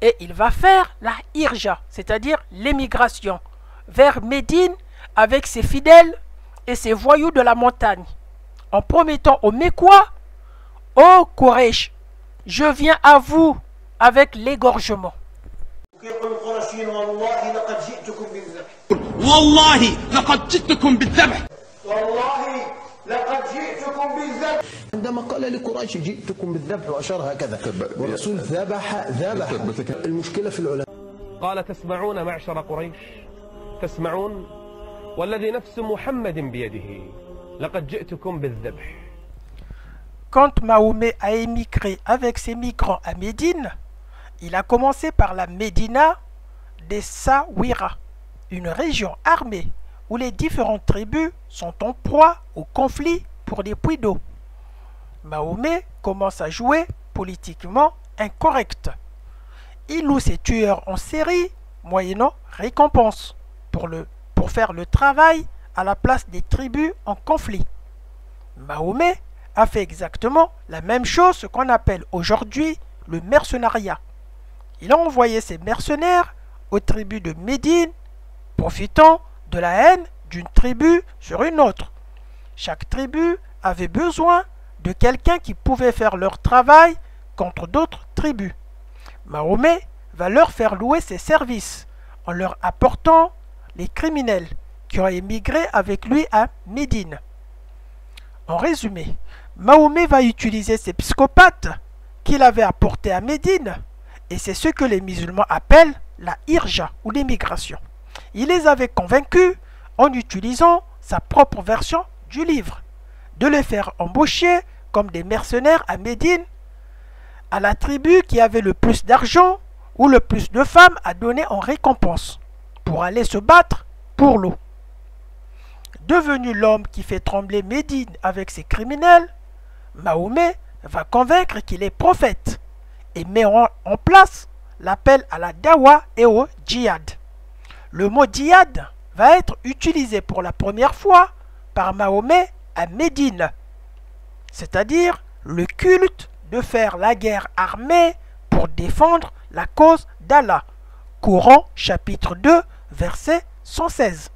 Et il va faire la hirja, c'est-à-dire l'émigration, vers Médine avec ses fidèles et ses voyous de la montagne, en promettant aux Mécois: ô Quraysh, je viens à vous avec l'égorgement. عندما قال لقريش جئتكم بالذبح وأشار هكذا والرسول ذبح المشكلة في العلماء. قال تسمعون معشر قريش تسمعون والذي نفس محمد بيده لقد جئتكم بالذبح. Quand Mahomet a émigré avec ses migrants à Médine, il a commencé par la Médina des Sawira, une région armée où les différentes tribus sont en proie au conflit pour des puits d'eau. Mahomet commence à jouer politiquement incorrect. Il loue ses tueurs en série, moyennant récompense, pour faire le travail à la place des tribus en conflit. Mahomet a fait exactement la même chose, ce qu'on appelle aujourd'hui le mercenariat. Il a envoyé ses mercenaires aux tribus de Médine, profitant de la haine d'une tribu sur une autre. Chaque tribu avait besoin de quelqu'un qui pouvait faire leur travail contre d'autres tribus. Mahomet va leur faire louer ses services en leur apportant les criminels qui ont émigré avec lui à Médine. En résumé, Mahomet va utiliser ces psychopathes qu'il avait apportés à Médine, et c'est ce que les musulmans appellent la hirja ou l'émigration. Il les avait convaincus en utilisant sa propre version du livre, de les faire embaucher comme des mercenaires à Médine, à la tribu qui avait le plus d'argent ou le plus de femmes à donner en récompense, pour aller se battre pour l'eau. Devenu l'homme qui fait trembler Médine avec ses criminels, Mahomet va convaincre qu'il est prophète et met en place l'appel à la dawa et au djihad. Le mot djihad va être utilisé pour la première fois par Mahomet à Médine, c'est-à-dire le culte de faire la guerre armée pour défendre la cause d'Allah. Coran chapitre 2 verset 116.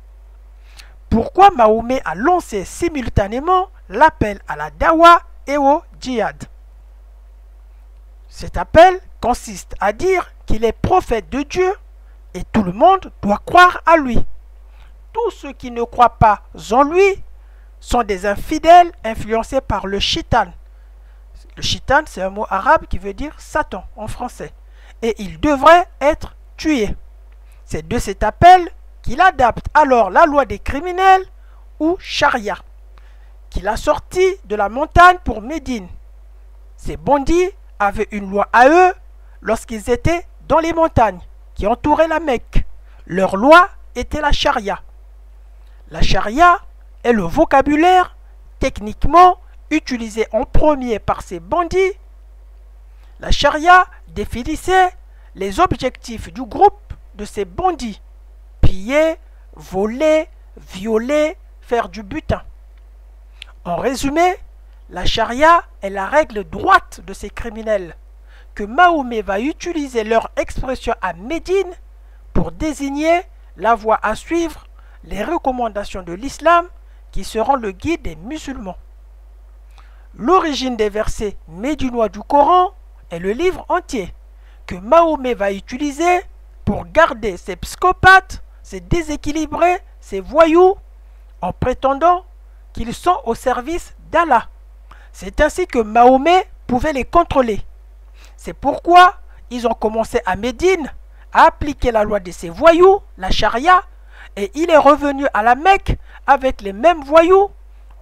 Pourquoi Mahomet a lancé simultanément l'appel à la dawa et au djihad? Cet appel consiste à dire qu'il est prophète de Dieu et tout le monde doit croire à lui. Tous ceux qui ne croient pas en lui sont des infidèles influencés par le shaitan. Le shaitan, c'est un mot arabe qui veut dire Satan en français. Et ils devraient être tués. C'est de cet appel qu'il adapte alors la loi des criminels ou charia, qu'il a sorti de la montagne pour Médine. Ces bandits avaient une loi à eux lorsqu'ils étaient dans les montagnes qui entouraient la Mecque. Leur loi était la charia. La charia est le vocabulaire techniquement utilisé en premier par ces bandits La charia définissait les objectifs du groupe de ces bandits: piller, voler, violer, faire du butin. En résumé, la charia est la règle droite de ces criminels que Mahomet va utiliser leur expression à Médine pour désigner la voie à suivre, les recommandations de l'islam qui seront le guide des musulmans. L'origine des versets médinois du Coran est le livre entier que Mahomet va utiliser pour garder ces psychopathes, ces déséquilibrés, ces voyous, en prétendant qu'ils sont au service d'Allah. C'est ainsi que Mahomet pouvait les contrôler. C'est pourquoi ils ont commencé à Médine à appliquer la loi de ces voyous, la charia, et il est revenu à la Mecque avec les mêmes voyous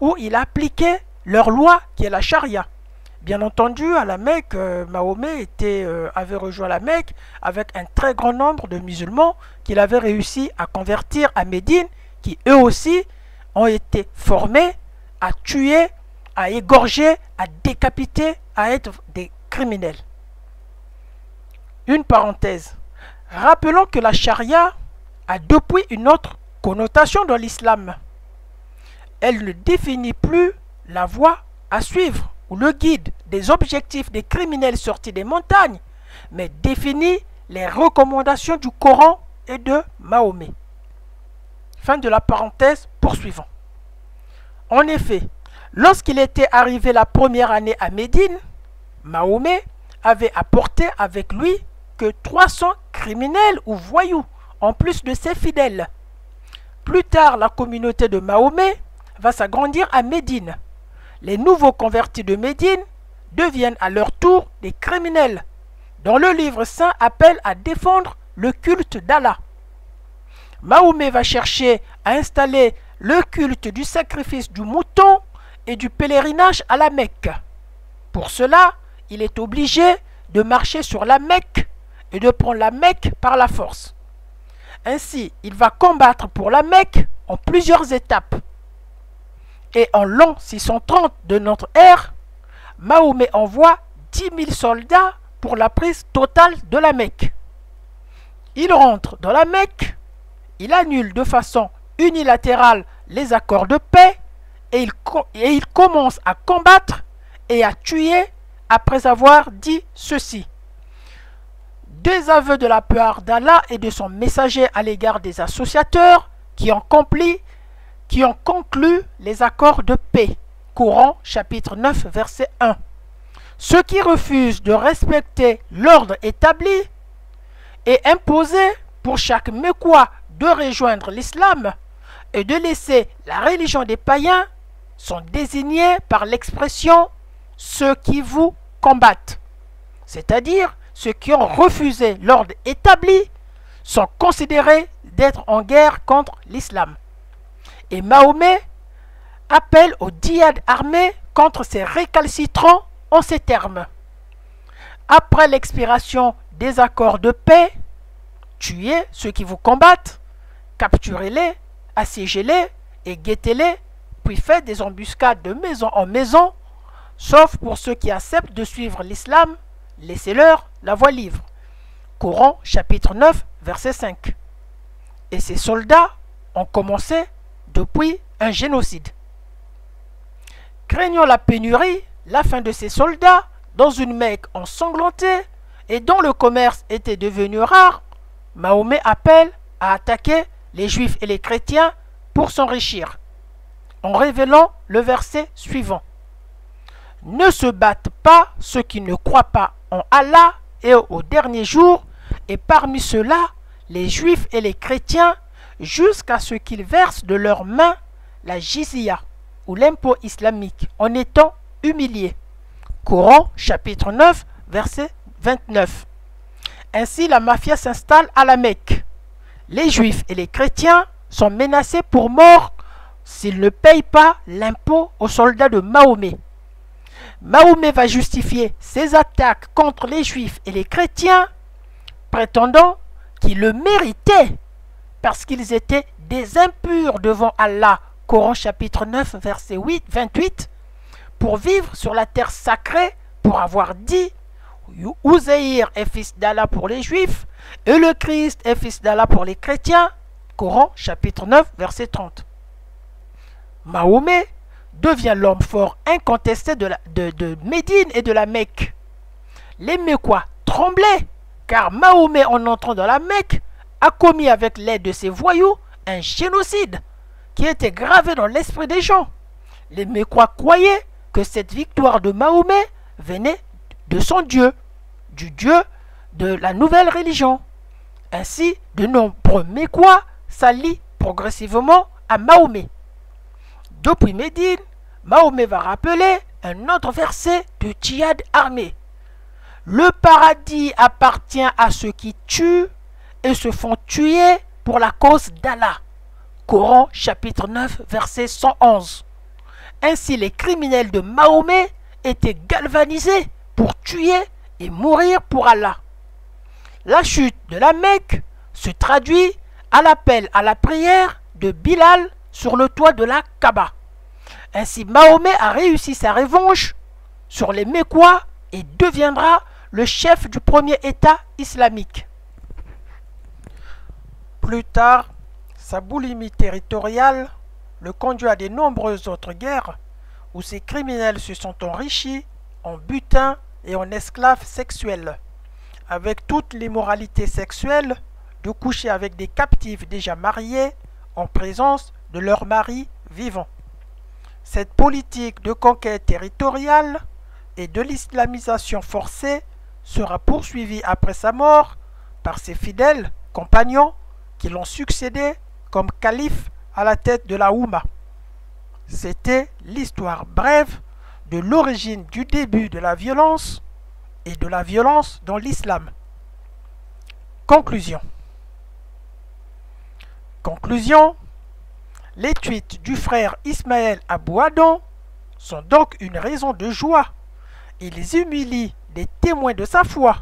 où il appliquait leur loi qui est la charia. Bien entendu, à la Mecque, Mahomet avait rejoint la Mecque avec un très grand nombre de musulmans qu'il avait réussi à convertir à Médine, qui eux aussi ont été formés à tuer, à égorger, à décapiter, à être des criminels. Une parenthèse. Rappelons que la charia a depuis une autre connotation dans l'islam. Elle ne définit plus la voie à suivre ou le guide des objectifs des criminels sortis des montagnes, mais définit les recommandations du Coran et de Mahomet. Fin de la parenthèse, poursuivons. En effet, lorsqu'il était arrivé la première année à Médine, Mahomet avait apporté avec lui que 300 criminels ou voyous, en plus de ses fidèles. Plus tard, la communauté de Mahomet va s'agrandir à Médine. Les nouveaux convertis de Médine deviennent à leur tour des criminels, dont le livre saint appelle à défendre le culte d'Allah. Mahomet va chercher à installer le culte du sacrifice du mouton et du pèlerinage à la Mecque. Pour cela, il est obligé de marcher sur la Mecque et de prendre la Mecque par la force. Ainsi, il va combattre pour la Mecque en plusieurs étapes. Et en l'an 630 de notre ère, Mahomet envoie 10 000 soldats pour la prise totale de la Mecque. Il rentre dans la Mecque, il annule de façon unilatérale les accords de paix et il commence à combattre et à tuer après avoir dit ceci: des aveux de la part d'Allah et de son messager à l'égard des associateurs qui ont conclu les accords de paix. Coran, chapitre 9, verset 1. Ceux qui refusent de respecter l'ordre établi et imposé pour chaque Mécois de rejoindre l'islam et de laisser la religion des païens sont désignés par l'expression « ceux qui vous combattent », c'est-à-dire ceux qui ont refusé l'ordre établi sont considérés d'être en guerre contre l'islam. Et Mahomet appelle au djihad armé contre ces récalcitrants en ces termes: après l'expiration des accords de paix, tuez ceux qui vous combattent, capturez-les, assiégez-les et guettez-les, puis faites des embuscades de maison en maison, sauf pour ceux qui acceptent de suivre l'islam, laissez-leur la voie libre. Coran, chapitre 9, verset 5. Et ces soldats ont commencé depuis un génocide. Craignant la pénurie, la fin de ces soldats, dans une Mecque ensanglantée et dont le commerce était devenu rare, Mahomet appelle à attaquer les Juifs et les chrétiens pour s'enrichir, en révélant le verset suivant: ne se battent pas ceux qui ne croient pas en Allah et au dernier jour, et parmi ceux-là, les Juifs et les chrétiens, jusqu'à ce qu'ils versent de leurs mains la jizya, ou l'impôt islamique, en étant humiliés. Coran, chapitre 9, verset 29. Ainsi, la mafia s'installe à la Mecque. Les Juifs et les chrétiens sont menacés pour mort s'ils ne payent pas l'impôt aux soldats de Mahomet. Mahomet va justifier ses attaques contre les Juifs et les chrétiens, prétendant qu'ils le méritaient parce qu'ils étaient des impurs devant Allah. Coran chapitre 9, verset 28, pour vivre sur la terre sacrée, pour avoir dit Uzzaïr est fils d'Allah pour les juifs et le Christ est fils d'Allah pour les chrétiens. Coran chapitre 9 verset 30. Mahomet devient l'homme fort incontesté de Médine et de la Mecque. Les Mecquois tremblaient car Mahomet, en entrant dans la Mecque, a commis avec l'aide de ses voyous un génocide qui était gravé dans l'esprit des gens. Les Mecquois croyaient que cette victoire de Mahomet venait de son Dieu, du Dieu de la nouvelle religion. Ainsi, de nombreux Mecquois s'allient progressivement à Mahomet. Depuis Médine, Mahomet va rappeler un autre verset de djihad armé. Le paradis appartient à ceux qui tuent et se font tuer pour la cause d'Allah. Coran chapitre 9 verset 111. Ainsi les criminels de Mahomet étaient galvanisés pour tuer et mourir pour Allah. La chute de la Mecque se traduit à l'appel à la prière de Bilal sur le toit de la Kaaba. Ainsi Mahomet a réussi sa revanche sur les Mecquois et deviendra le chef du premier État islamique. Plus tard, sa boulimie territoriale le conduit à de nombreuses autres guerres où ces criminels se sont enrichis en butins et en esclaves sexuels, avec toute l'immoralité sexuelle de coucher avec des captifs déjà mariés en présence de leurs maris vivants. Cette politique de conquête territoriale et de l'islamisation forcée sera poursuivie après sa mort par ses fidèles compagnons qui l'ont succédé comme calife à la tête de la Oumma. C'était l'histoire brève de l'origine du début de la violence et de la violence dans l'islam. Conclusion. Les tweets du frère Ismaël Abou Adam sont donc une raison de joie. Ils humilient des témoins de sa foi.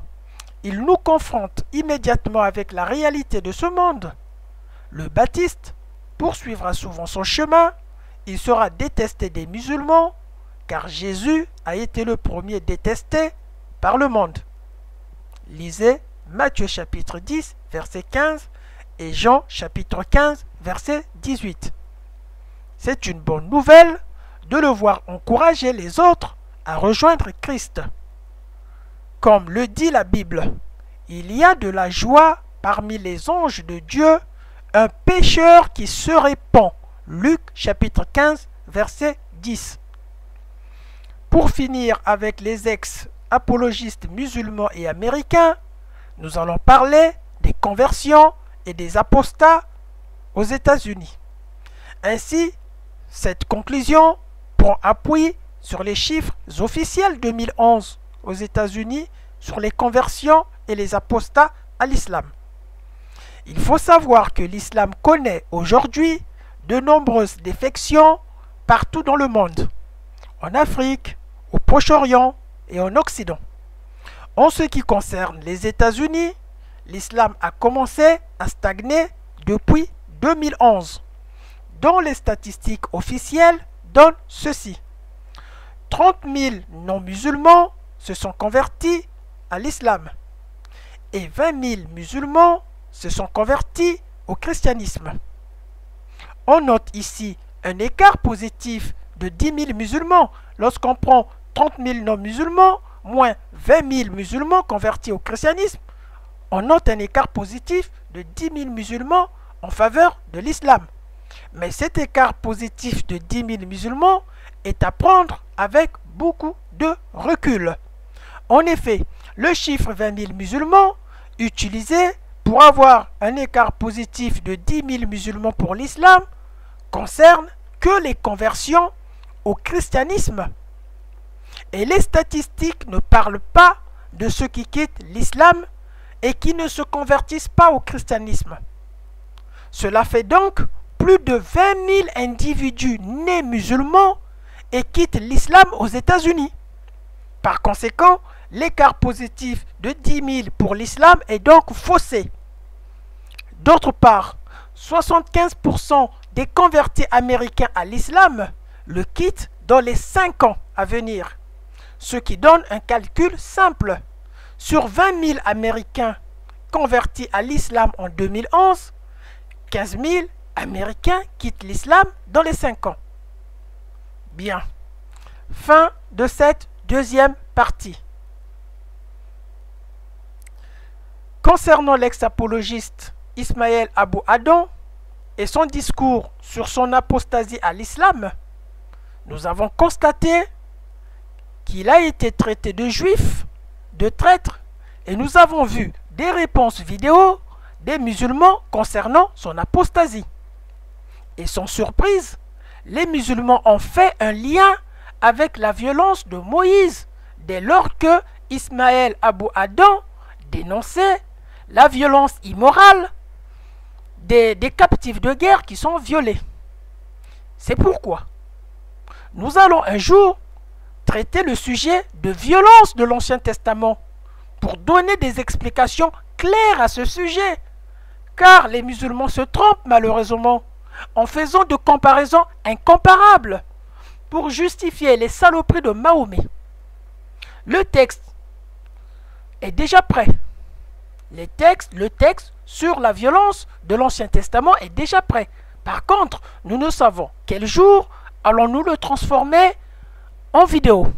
Ils nous confrontent immédiatement avec la réalité de ce monde. Le baptiste poursuivra souvent son chemin. Il sera détesté des musulmans, car Jésus a été le premier détesté par le monde. Lisez Matthieu chapitre 10, verset 15 et Jean chapitre 15, verset 18. C'est une bonne nouvelle de le voir encourager les autres à rejoindre Christ. Comme le dit la Bible, il y a de la joie parmi les anges de Dieu, un pécheur qui se répand. Luc chapitre 15, verset 10. Pour finir avec les ex-apologistes musulmans et américains, nous allons parler des conversions et des apostats aux États-Unis. Ainsi, cette conclusion prend appui sur les chiffres officiels 2011 aux États-Unis sur les conversions et les apostats à l'islam. Il faut savoir que l'islam connaît aujourd'hui de nombreuses défections partout dans le monde, en Afrique, au Proche-Orient et en Occident. En ce qui concerne les États-Unis, l'islam a commencé à stagner depuis 2011, dont les statistiques officielles donnent ceci. 30 000 non-musulmans se sont convertis à l'islam et 20 000 musulmans se sont convertis au christianisme. On note ici un écart positif de 10 000 musulmans lorsqu'on prend 30 000 non-musulmans moins 20 000 musulmans convertis au christianisme. On note un écart positif de 10 000 musulmans en faveur de l'islam. Mais cet écart positif de 10 000 musulmans est à prendre avec beaucoup de recul. En effet, le chiffre 20 000 musulmans utilisé pour avoir un écart positif de 10 000 musulmans pour l'islam concerne que les conversions au christianisme. Et les statistiques ne parlent pas de ceux qui quittent l'islam et qui ne se convertissent pas au christianisme. Cela fait donc plus de 20 000 individus nés musulmans et quittent l'islam aux États-Unis. Par conséquent, l'écart positif de 10 000 pour l'islam est donc faussé. D'autre part, 75% des convertis américains à l'islam le quittent dans les 5 ans à venir, ce qui donne un calcul simple. sur 20 000 Américains convertis à l'islam en 2011, 15 000 Américains quittent l'islam dans les 5 ans. Bien. Fin de cette deuxième partie. Concernant l'ex-apologiste Ismaël Abou Adon et son discours sur son apostasie à l'islam, nous avons constaté qu'il a été traité de juif, de traître, et nous avons vu des réponses vidéo des musulmans concernant son apostasie. Et sans surprise, les musulmans ont fait un lien avec la violence de Moïse dès lors que Ismaël Abou Adon dénonçait la violence immorale des captifs de guerre qui sont violés. C'est pourquoi nous allons un jour traiter le sujet de violence de l'Ancien Testament pour donner des explications claires à ce sujet, car les musulmans se trompent malheureusement en faisant de comparaisons incomparables pour justifier les saloperies de Mahomet. Le texte est déjà prêt. Le texte sur la violence de l'Ancien Testament est déjà prêt. Par contre, nous ne savons quel jour allons-nous le transformer en vidéo.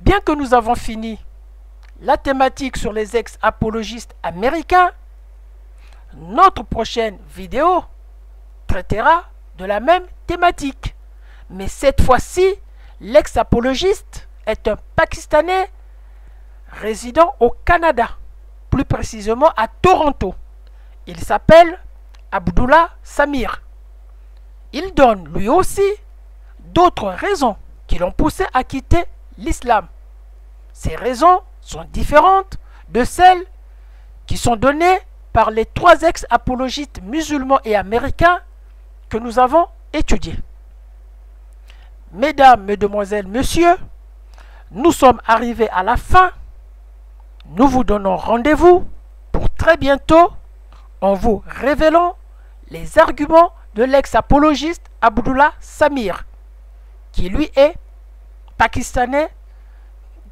Bien que nous avons fini la thématique sur les ex-apologistes américains, notre prochaine vidéo traitera de la même thématique. Mais cette fois-ci, l'ex-apologiste est un Pakistanais résidant au Canada, plus précisément à Toronto. Il s'appelle Abdullah Samir. Il donne lui aussi d'autres raisons qui l'ont poussé à quitter l'islam. Ces raisons sont différentes de celles qui sont données par les 3 ex-apologistes musulmans et américains que nous avons étudiés. Mesdames, mesdemoiselles, messieurs, nous sommes arrivés à la fin. Nous vous donnons rendez-vous pour très bientôt en vous révélant les arguments de l'ex-apologiste Abdullah Samir, qui lui est pakistanais,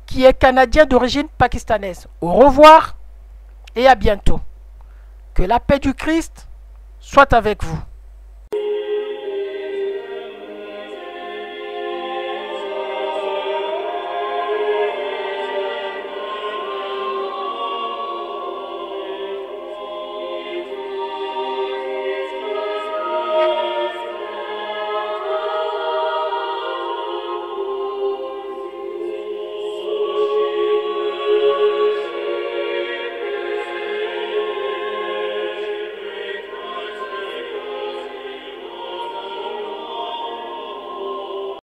qui est canadien d'origine pakistanaise. Au revoir et à bientôt. Que la paix du Christ soit avec vous.